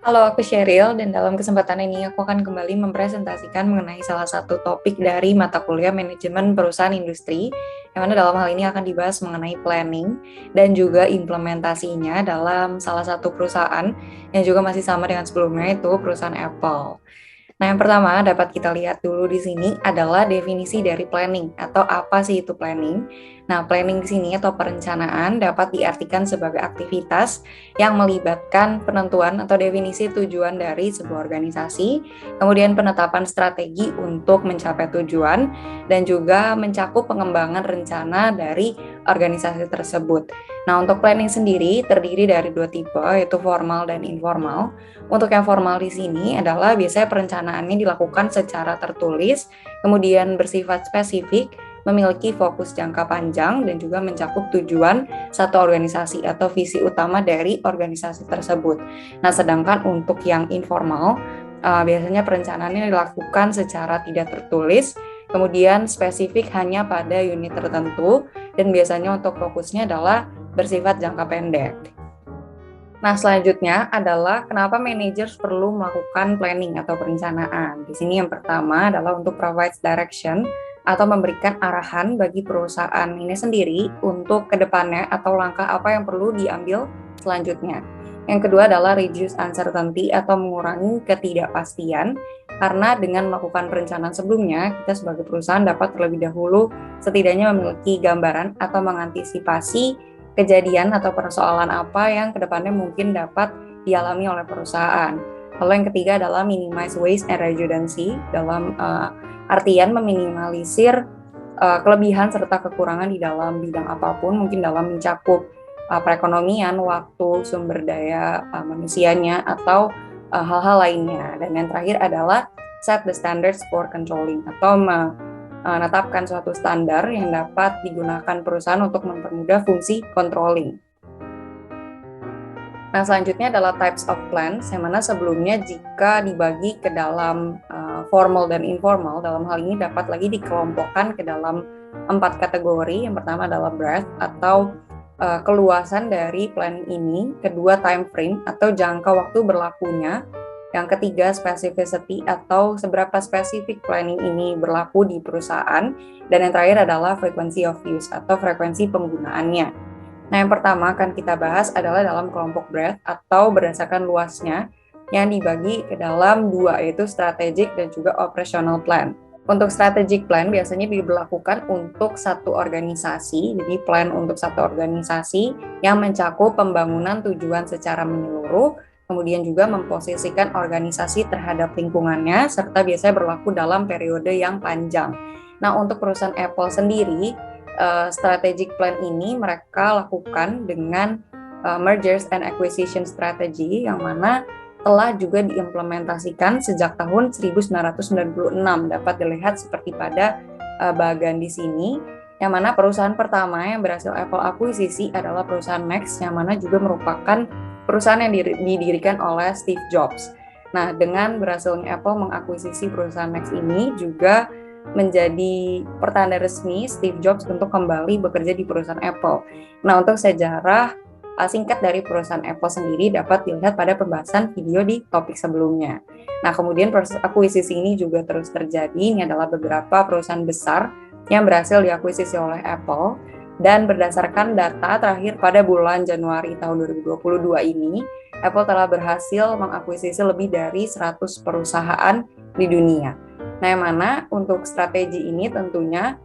Halo, aku Sheryl, dan dalam kesempatan ini aku akan kembali mempresentasikan mengenai salah satu topik dari mata kuliah manajemen perusahaan industri, yang mana dalam hal ini akan dibahas mengenai planning dan juga implementasinya dalam salah satu perusahaan yang juga masih sama dengan sebelumnya, itu perusahaan Apple. Nah, yang pertama dapat kita lihat dulu di sini adalah definisi dari planning atau apa sih itu planning. Nah, planning di sini atau perencanaan dapat diartikan sebagai aktivitas yang melibatkan penentuan atau definisi tujuan dari sebuah organisasi, kemudian penetapan strategi untuk mencapai tujuan, dan juga mencakup pengembangan rencana dari organisasi tersebut. Nah, untuk planning sendiri terdiri dari dua tipe, yaitu formal dan informal. Untuk yang formal di sini adalah biasanya perencanaannya dilakukan secara tertulis, kemudian bersifat spesifik, memiliki fokus jangka panjang, dan juga mencakup tujuan satu organisasi atau visi utama dari organisasi tersebut. Nah, sedangkan untuk yang informal, biasanya perencanaannya dilakukan secara tidak tertulis, kemudian spesifik hanya pada unit tertentu, dan biasanya untuk fokusnya adalah bersifat jangka pendek. Nah, selanjutnya adalah kenapa managers perlu melakukan planning atau perencanaan. Di sini yang pertama adalah untuk provide direction atau memberikan arahan bagi perusahaan ini sendiri untuk kedepannya atau langkah apa yang perlu diambil selanjutnya. Yang kedua adalah reduce uncertainty atau mengurangi ketidakpastian, karena dengan melakukan perencanaan sebelumnya, kita sebagai perusahaan dapat terlebih dahulu setidaknya memiliki gambaran atau mengantisipasi kejadian atau persoalan apa yang kedepannya mungkin dapat dialami oleh perusahaan. Lalu yang ketiga adalah minimize waste and redundancy, dalam artian meminimalisir kelebihan serta kekurangan di dalam bidang apapun, mungkin dalam mencakup perekonomian, waktu, sumber daya manusianya, atau hal-hal lainnya. Dan yang terakhir adalah set the standards for controlling, atau menetapkan suatu standar yang dapat digunakan perusahaan untuk mempermudah fungsi controlling. Nah, selanjutnya adalah types of plans, yang mana sebelumnya jika dibagi ke dalam formal dan informal, dalam hal ini dapat lagi dikelompokkan ke dalam 4 kategori. Yang pertama adalah breadth atau keluasan dari plan ini, kedua time frame atau jangka waktu berlakunya, yang ketiga specificity atau seberapa spesifik planning ini berlaku di perusahaan, dan yang terakhir adalah frequency of use atau frekuensi penggunaannya. Nah, yang pertama akan kita bahas adalah dalam kelompok breadth atau berdasarkan luasnya, yang dibagi ke dalam dua, yaitu strategic dan juga operational plan. Untuk strategic plan biasanya diberlakukan untuk satu organisasi, jadi plan untuk satu organisasi yang mencakup pembangunan tujuan secara menyeluruh, kemudian juga memposisikan organisasi terhadap lingkungannya, serta biasanya berlaku dalam periode yang panjang. Nah, untuk perusahaan Apple sendiri, strategic plan ini mereka lakukan dengan mergers and acquisition strategy, yang mana telah juga diimplementasikan sejak tahun 1996. Dapat dilihat seperti pada bagian di sini, yang mana perusahaan pertama yang berhasil Apple akuisisi adalah perusahaan Mac, yang mana juga merupakan perusahaan yang didirikan oleh Steve Jobs. Nah, dengan berhasilnya Apple mengakuisisi perusahaan Mac ini juga menjadi pertanda resmi Steve Jobs untuk kembali bekerja di perusahaan Apple. Nah, untuk sejarah singkat dari perusahaan Apple sendiri dapat dilihat pada pembahasan video di topik sebelumnya. Nah, kemudian proses akuisisi ini juga terus terjadi. Ini adalah beberapa perusahaan besar yang berhasil diakuisisi oleh Apple, dan berdasarkan data terakhir pada bulan Januari tahun 2022 ini, Apple telah berhasil mengakuisisi lebih dari 100 perusahaan di dunia. Nah, yang mana untuk strategi ini tentunya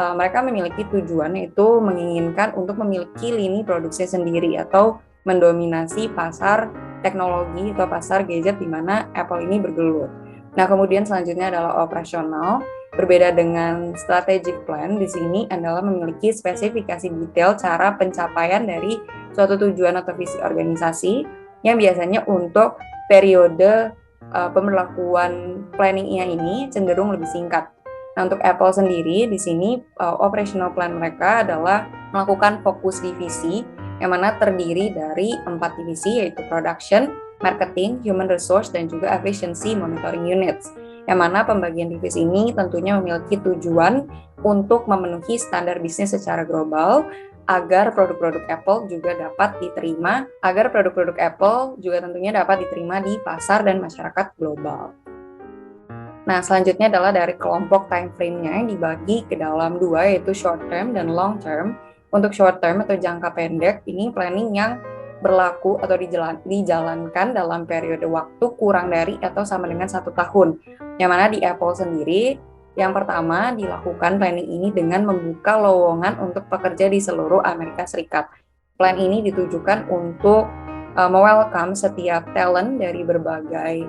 mereka memiliki tujuan, yaitu menginginkan untuk memiliki lini produksi sendiri atau mendominasi pasar teknologi atau pasar gadget di mana Apple ini bergelut. Nah, kemudian selanjutnya adalah operasional. Berbeda dengan strategic plan, di sini adalah memiliki spesifikasi detail cara pencapaian dari suatu tujuan atau visi organisasi, yang biasanya untuk periode pemberlakuan planningnya ini cenderung lebih singkat. Nah, untuk Apple sendiri di sini operational plan mereka adalah melakukan fokus divisi, yang mana terdiri dari 4 divisi, yaitu production, marketing, human resource, dan juga efficiency monitoring units. Yang mana pembagian divisi ini tentunya memiliki tujuan untuk memenuhi standar bisnis secara global agar produk-produk Apple juga dapat diterima, agar produk-produk Apple juga tentunya dapat diterima di pasar dan masyarakat global. Nah, selanjutnya adalah dari kelompok time frame-nya yang dibagi ke dalam dua, yaitu short term dan long term. Untuk short term atau jangka pendek, ini planning yang berlaku atau dijalankan dalam periode waktu kurang dari atau sama dengan 1 tahun. Yang mana di Apple sendiri, yang pertama dilakukan planning ini dengan membuka lowongan untuk pekerja di seluruh Amerika Serikat. Plan ini ditujukan untuk welcome setiap talent dari berbagai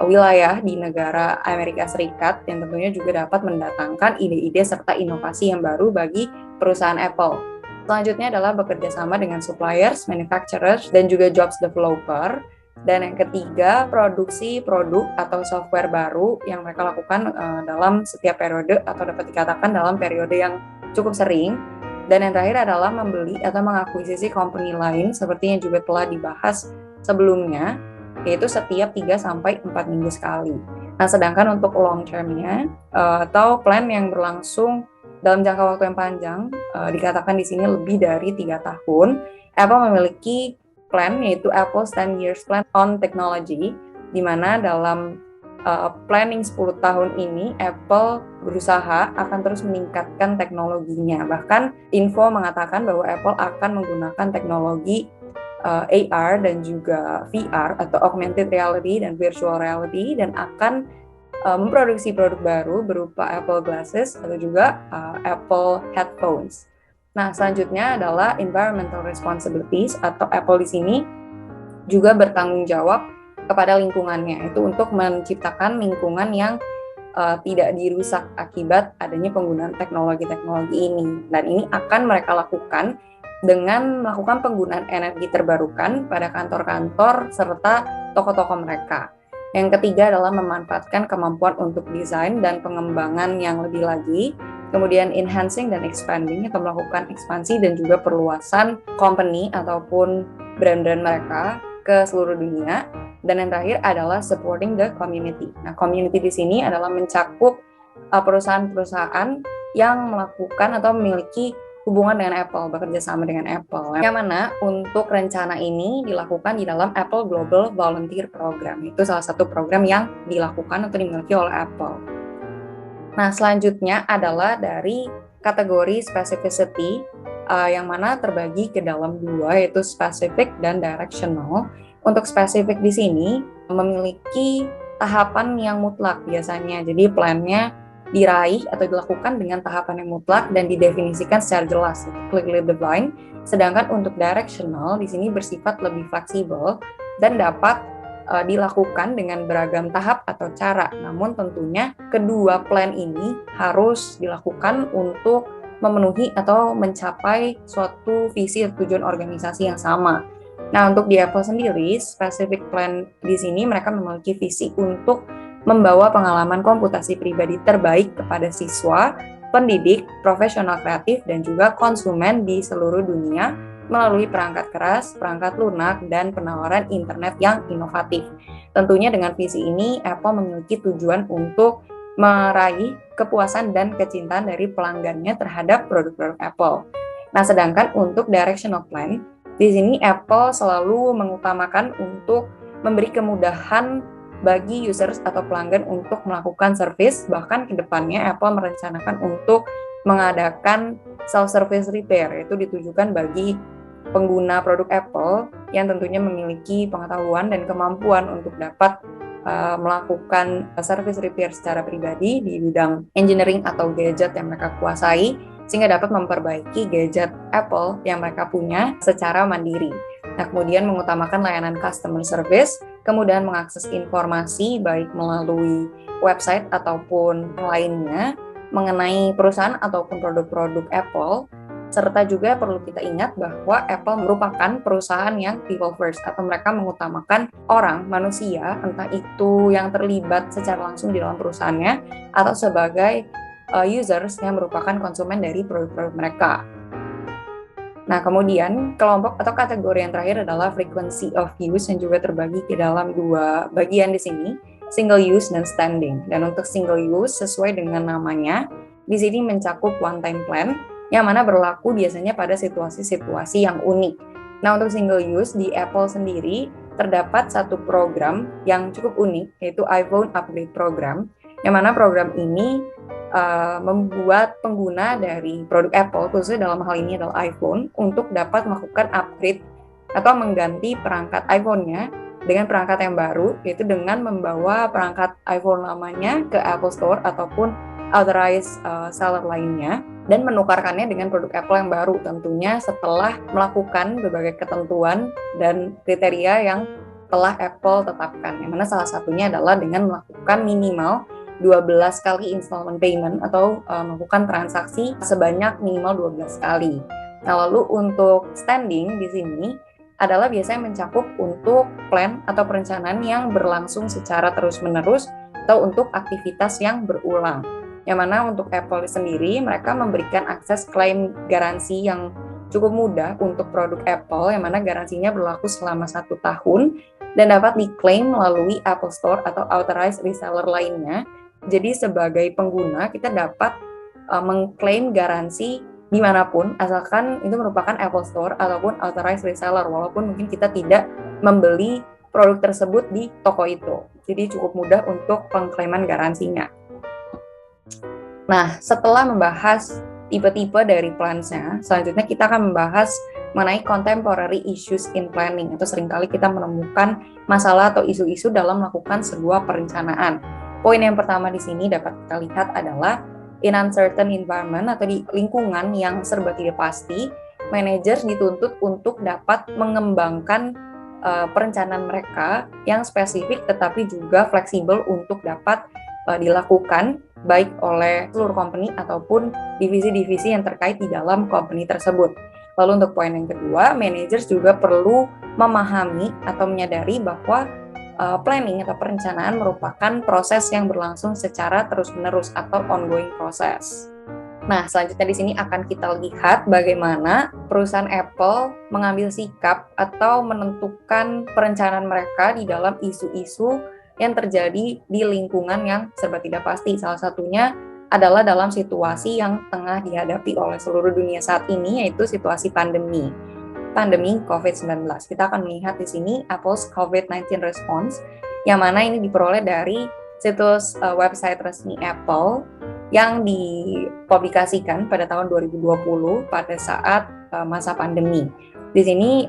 wilayah di negara Amerika Serikat yang tentunya juga dapat mendatangkan ide-ide serta inovasi yang baru bagi perusahaan Apple. Selanjutnya adalah bekerja sama dengan suppliers, manufacturers, dan juga jobs developer. Dan yang ketiga, produksi produk atau software baru yang mereka lakukan dalam setiap periode atau dapat dikatakan dalam periode yang cukup sering. Dan yang terakhir adalah membeli atau mengakuisisi company lain seperti yang juga telah dibahas sebelumnya, yaitu setiap 3-4 minggu sekali. Nah, sedangkan untuk long term-nya atau plan yang berlangsung dalam jangka waktu yang panjang, dikatakan di sini lebih dari 3 tahun, Apple memiliki plan yaitu Apple's 10 Years Plan on Technology, di mana dalam planning 10 tahun ini Apple berusaha akan terus meningkatkan teknologinya. Bahkan info mengatakan bahwa Apple akan menggunakan teknologi AR dan juga VR atau augmented reality dan virtual reality, dan akan memproduksi produk baru berupa Apple Glasses atau juga Apple Headphones. Nah, selanjutnya adalah environmental responsibilities atau Apple di sini juga bertanggung jawab kepada lingkungannya, itu untuk menciptakan lingkungan yang tidak dirusak akibat adanya penggunaan teknologi-teknologi ini. Dan ini akan mereka lakukan dengan melakukan penggunaan energi terbarukan pada kantor-kantor serta toko-toko mereka. Yang ketiga adalah memanfaatkan kemampuan untuk desain dan pengembangan yang lebih lagi, kemudian enhancing dan expanding atau melakukan ekspansi dan juga perluasan company ataupun brand-brand mereka ke seluruh dunia. Dan yang terakhir adalah supporting the community. Nah, community di sini adalah mencakup perusahaan-perusahaan yang melakukan atau memiliki hubungan dengan Apple, bekerja sama dengan Apple. Yang mana untuk rencana ini dilakukan di dalam Apple Global Volunteer Program. Itu salah satu program yang dilakukan atau dimiliki oleh Apple. Nah, selanjutnya adalah dari kategori specificity, yang mana terbagi ke dalam dua, yaitu specific dan directional. Untuk spesifik di sini memiliki tahapan yang mutlak biasanya. Jadi plannya diraih atau dilakukan dengan tahapan yang mutlak dan didefinisikan secara jelas, clearly defined. Sedangkan untuk directional di sini bersifat lebih fleksibel dan dapat dilakukan dengan beragam tahap atau cara. Namun tentunya kedua plan ini harus dilakukan untuk memenuhi atau mencapai suatu visi atau tujuan organisasi yang sama. Nah, untuk di Apple sendiri, specific plan di sini mereka memiliki visi untuk membawa pengalaman komputasi pribadi terbaik kepada siswa, pendidik, profesional kreatif, dan juga konsumen di seluruh dunia melalui perangkat keras, perangkat lunak, dan penawaran internet yang inovatif. Tentunya dengan visi ini, Apple memiliki tujuan untuk meraih kepuasan dan kecintaan dari pelanggannya terhadap produk-produk Apple. Nah, sedangkan untuk directional plan, di sini Apple selalu mengutamakan untuk memberi kemudahan bagi users atau pelanggan untuk melakukan service. Bahkan ke depannya Apple merencanakan untuk mengadakan self-service repair, yaitu ditujukan bagi pengguna produk Apple yang tentunya memiliki pengetahuan dan kemampuan untuk dapat melakukan service repair secara pribadi di bidang engineering atau gadget yang mereka kuasai, sehingga dapat memperbaiki gadget Apple yang mereka punya secara mandiri. Nah, kemudian mengutamakan layanan customer service, kemudian mengakses informasi baik melalui website ataupun lainnya mengenai perusahaan ataupun produk-produk Apple. Serta juga perlu kita ingat bahwa Apple merupakan perusahaan yang people first, atau mereka mengutamakan orang, manusia, entah itu yang terlibat secara langsung di dalam perusahaannya atau sebagai users yang merupakan konsumen dari produk-produk mereka. Nah, kemudian kelompok atau kategori yang terakhir adalah frequency of use yang juga terbagi ke dalam dua bagian di sini, single use dan standing. Dan untuk single use sesuai dengan namanya, di sini mencakup one time plan yang mana berlaku biasanya pada situasi-situasi yang unik. Nah, untuk single use di Apple sendiri terdapat satu program yang cukup unik, yaitu iPhone Upgrade Program, yang mana program ini membuat pengguna dari produk Apple, khususnya dalam hal ini adalah iPhone, untuk dapat melakukan upgrade atau mengganti perangkat iPhone-nya dengan perangkat yang baru, yaitu dengan membawa perangkat iPhone lamanya ke Apple Store ataupun authorized seller lainnya, dan menukarkannya dengan produk Apple yang baru, tentunya setelah melakukan berbagai ketentuan dan kriteria yang telah Apple tetapkan, yang mana salah satunya adalah dengan melakukan minimal 12 kali installment payment atau melakukan transaksi sebanyak minimal 12 kali. Nah, lalu untuk standing di sini adalah biasanya mencakup untuk plan atau perencanaan yang berlangsung secara terus-menerus atau untuk aktivitas yang berulang. Yang mana untuk Apple sendiri, mereka memberikan akses klaim garansi yang cukup mudah untuk produk Apple, yang mana garansinya berlaku selama 1 tahun dan dapat diklaim melalui Apple Store atau authorized reseller lainnya. Jadi sebagai pengguna, kita dapat mengklaim garansi dimanapun, asalkan itu merupakan Apple Store ataupun authorized reseller, walaupun mungkin kita tidak membeli produk tersebut di toko itu. Jadi cukup mudah untuk pengklaiman garansinya. Nah, setelah membahas tipe-tipe dari plans-nya, selanjutnya kita akan membahas mengenai contemporary issues in planning, atau seringkali kita menemukan masalah atau isu-isu dalam melakukan sebuah perencanaan. Poin yang pertama di sini dapat kita lihat adalah in uncertain environment atau di lingkungan yang serba tidak pasti, managers dituntut untuk dapat mengembangkan perencanaan mereka yang spesifik tetapi juga fleksibel untuk dapat dilakukan baik oleh seluruh company ataupun divisi-divisi yang terkait di dalam company tersebut. Lalu untuk poin yang kedua, managers juga perlu memahami atau menyadari bahwa planning atau perencanaan merupakan proses yang berlangsung secara terus-menerus atau ongoing proses. Nah, selanjutnya di sini akan kita lihat bagaimana perusahaan Apple mengambil sikap atau menentukan perencanaan mereka di dalam isu-isu yang terjadi di lingkungan yang serba tidak pasti. Salah satunya adalah dalam situasi yang tengah dihadapi oleh seluruh dunia saat ini, yaitu situasi pandemi COVID-19. Kita akan melihat di sini Apple's COVID-19 response, yang mana ini diperoleh dari situs website resmi Apple yang dipublikasikan pada tahun 2020 pada saat masa pandemi. Di sini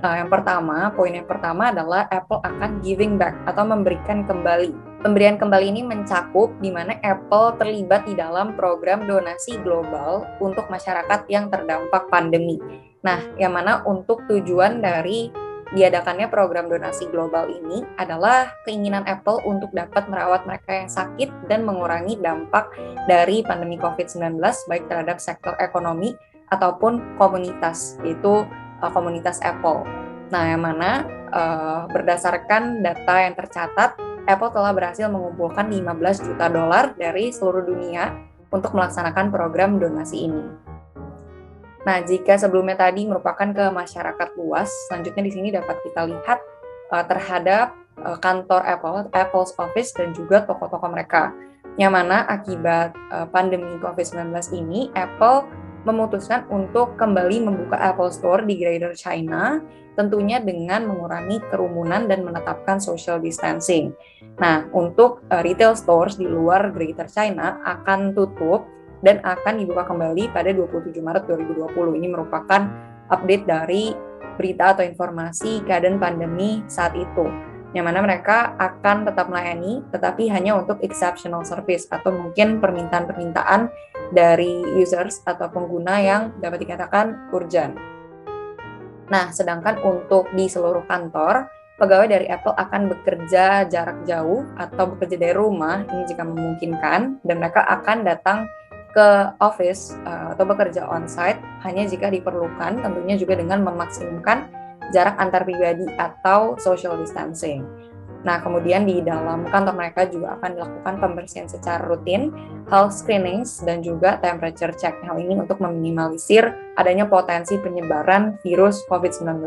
poin yang pertama adalah Apple akan giving back atau memberikan kembali. Pemberian kembali ini mencakup di mana Apple terlibat di dalam program donasi global untuk masyarakat yang terdampak pandemi. Nah, yang mana untuk tujuan dari diadakannya program donasi global ini adalah keinginan Apple untuk dapat merawat mereka yang sakit dan mengurangi dampak dari pandemi COVID-19 baik terhadap sektor ekonomi ataupun komunitas, yaitu komunitas Apple. Nah, yang mana berdasarkan data yang tercatat, Apple telah berhasil mengumpulkan $15 juta dari seluruh dunia untuk melaksanakan program donasi ini. Nah, jika sebelumnya tadi merupakan ke masyarakat luas, selanjutnya di sini dapat kita lihat terhadap kantor Apple's Office dan juga toko-toko mereka. Yang mana akibat pandemi COVID-19 ini, Apple memutuskan untuk kembali membuka Apple Store di Greater China, tentunya dengan mengurangi kerumunan dan menetapkan social distancing. Nah, untuk retail stores di luar Greater China akan tutup dan akan dibuka kembali pada 27 Maret 2020. Ini merupakan update dari berita atau informasi keadaan pandemi saat itu, yang mana mereka akan tetap melayani, tetapi hanya untuk exceptional service atau mungkin permintaan-permintaan dari users atau pengguna yang dapat dikatakan urgent. Nah, sedangkan untuk di seluruh kantor, pegawai dari Apple akan bekerja jarak jauh atau bekerja dari rumah, ini jika memungkinkan, dan mereka akan datang ke office atau bekerja on-site hanya jika diperlukan, tentunya juga dengan memaksimumkan jarak antar pribadi atau social distancing. Nah, kemudian di dalam kantor mereka juga akan dilakukan pembersihan secara rutin, health screenings, dan juga temperature check. Hal ini untuk meminimalisir adanya potensi penyebaran virus COVID-19.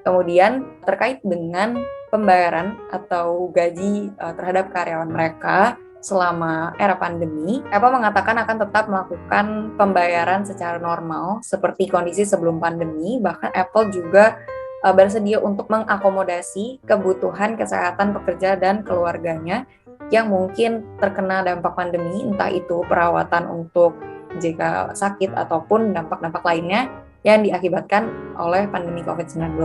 Kemudian terkait dengan pembayaran atau gaji terhadap karyawan mereka, selama era pandemi, Apple mengatakan akan tetap melakukan pembayaran secara normal seperti kondisi sebelum pandemi. Bahkan Apple juga bersedia untuk mengakomodasi kebutuhan kesehatan pekerja dan keluarganya yang mungkin terkena dampak pandemi, entah itu perawatan untuk jika sakit ataupun dampak-dampak lainnya yang diakibatkan oleh pandemi COVID-19.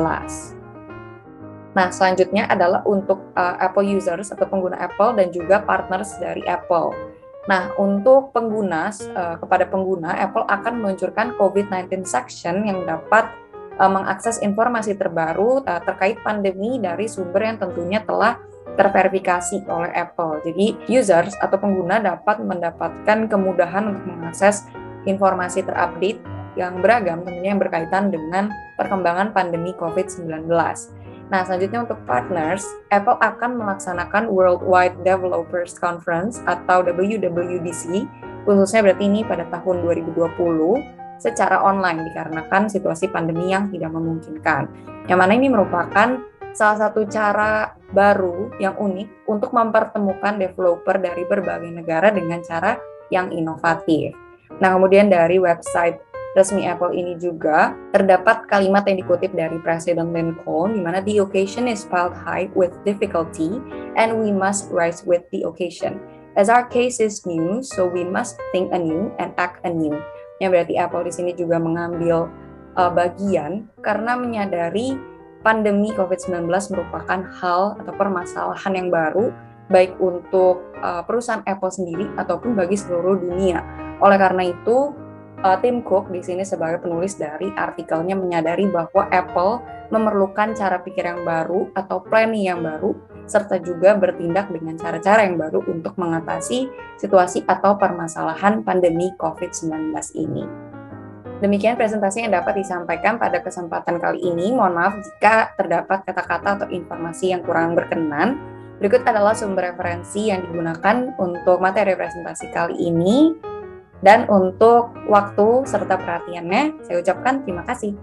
Nah, selanjutnya adalah untuk Apple users atau pengguna Apple dan juga partners dari Apple. Nah, untuk pengguna, kepada pengguna, Apple akan meluncurkan COVID-19 section yang dapat mengakses informasi terbaru terkait pandemi dari sumber yang tentunya telah terverifikasi oleh Apple. Jadi, users atau pengguna dapat mendapatkan kemudahan untuk mengakses informasi terupdate yang beragam, tentunya yang berkaitan dengan perkembangan pandemi COVID-19. Nah, selanjutnya untuk partners, Apple akan melaksanakan Worldwide Developers Conference atau WWDC, khususnya berarti ini pada tahun 2020, secara online dikarenakan situasi pandemi yang tidak memungkinkan. Yang mana ini merupakan salah satu cara baru yang unik untuk mempertemukan developer dari berbagai negara dengan cara yang inovatif. Nah, kemudian dari website resmi Apple ini juga terdapat kalimat yang dikutip dari Presiden Lincoln di mana the occasion is piled high with difficulty and we must rise with the occasion. As our case is new, so we must think anew and act anew. Yang berarti Apple di sini juga mengambil bagian karena menyadari pandemi COVID-19 merupakan hal atau permasalahan yang baru baik untuk perusahaan Apple sendiri ataupun bagi seluruh dunia. Oleh karena itu, Tim Cook di sini sebagai penulis dari artikelnya menyadari bahwa Apple memerlukan cara pikir yang baru atau planning yang baru, serta juga bertindak dengan cara-cara yang baru untuk mengatasi situasi atau permasalahan pandemi COVID-19 ini. Demikian presentasi yang dapat disampaikan pada kesempatan kali ini. Mohon maaf jika terdapat kata-kata atau informasi yang kurang berkenan. Berikut adalah sumber referensi yang digunakan untuk materi presentasi kali ini. Dan untuk waktu serta perhatiannya, saya ucapkan terima kasih.